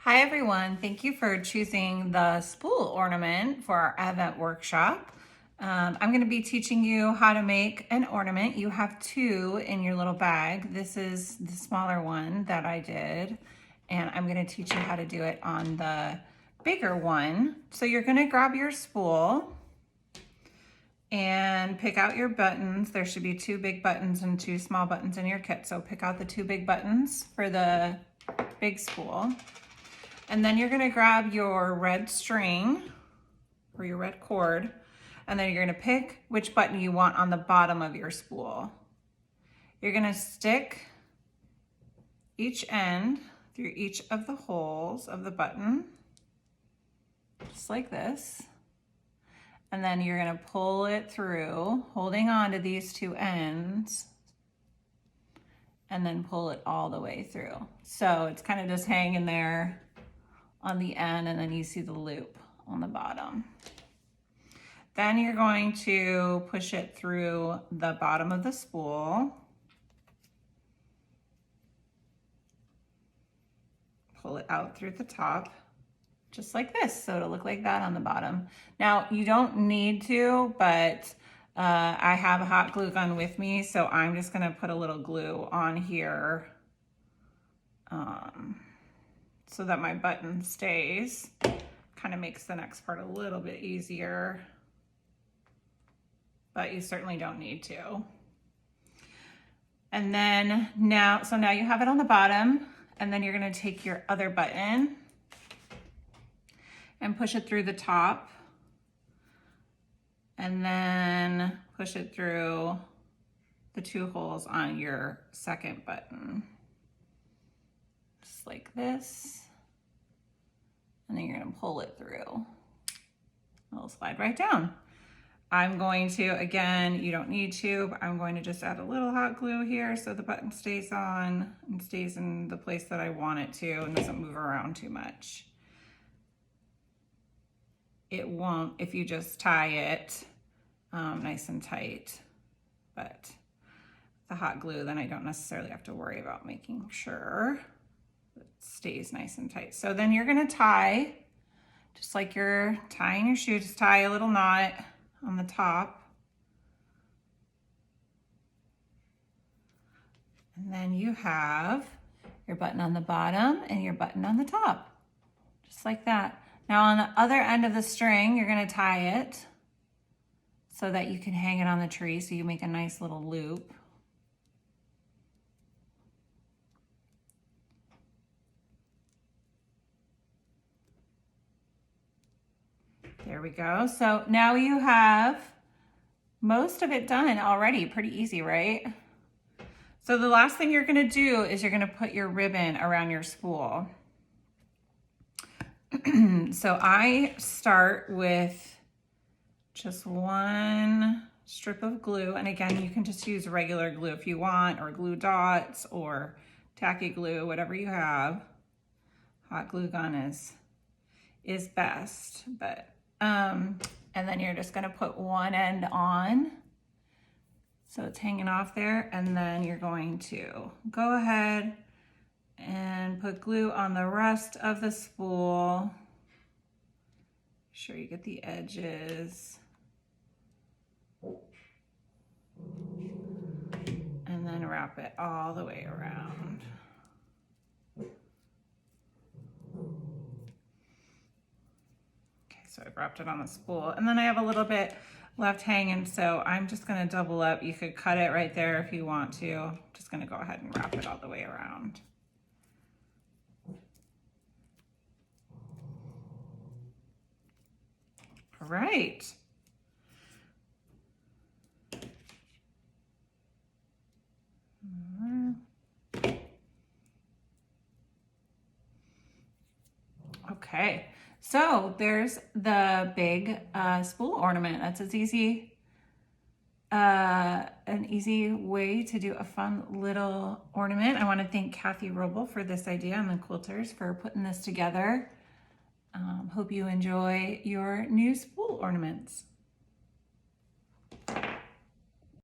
Hi everyone, thank you for choosing the spool ornament for our Advent workshop. I'm going to be teaching you how to make an ornament. You have two in your little bag. This is the smaller one that I did, and I'm going to teach you how to do it on the bigger one. So you're going to grab your spool and pick out your buttons. There should be two big buttons and two small buttons in your kit. So pick out the two big buttons for the big spool. And then you're gonna grab your red string or your red cord, and then you're gonna pick which button you want on the bottom of your spool. You're gonna stick each end through each of the holes of the button, just like this. And then you're gonna pull it through, holding on to these two ends, and then pull it all the way through. So it's kind of just hanging there on the end, and then you see the loop on the bottom. Then you're going to push it through the bottom of the spool. Pull it out through the top, just like this. So it'll look like that on the bottom. Now you don't need to, but I have a hot glue gun with me, so I'm just gonna put a little glue on here so that my button stays. Kind of makes the next part a little bit easier, but you certainly don't need to. And then now you have it on the bottom, and then you're gonna take your other button and push it through the top, and then push it through the two holes on your second button. Just like this. And then you're gonna pull it through. It'll slide right down. I'm going to, again, you don't need to, but I'm going to just add a little hot glue here so the button stays on and stays in the place that I want it to and doesn't move around too much. It won't if you just tie it nice and tight, but the hot glue, then I don't necessarily have to worry about making sure it stays nice and tight. So then you're gonna tie, just like you're tying your shoe, just tie a little knot on the top. And then you have your button on the bottom and your button on the top, just like that. Now on the other end of the string, you're gonna tie it so that you can hang it on the tree, so you make a nice little loop. There we go. So now you have most of it done already. Pretty easy, right? So the last thing you're gonna do is you're gonna put your ribbon around your spool. So I start with just one strip of glue. And again, you can just use regular glue if you want, or glue dots or tacky glue, whatever you have. Hot glue gun is best, but and then you're just gonna put one end on, so it's hanging off there, and then you're going to go ahead and put glue on the rest of the spool. Make sure you get the edges. And then wrap it all the way around. So I've wrapped it on the spool, and then I have a little bit left hanging, so I'm just gonna double up. You could cut it right there if you want to. I'm just gonna go ahead and wrap it all the way around. All right. Okay. So there's the big spool ornament. That's an easy way to do a fun little ornament. I want to thank Kathy Roble for this idea and the quilters for putting this together. Hope you enjoy your new spool ornaments.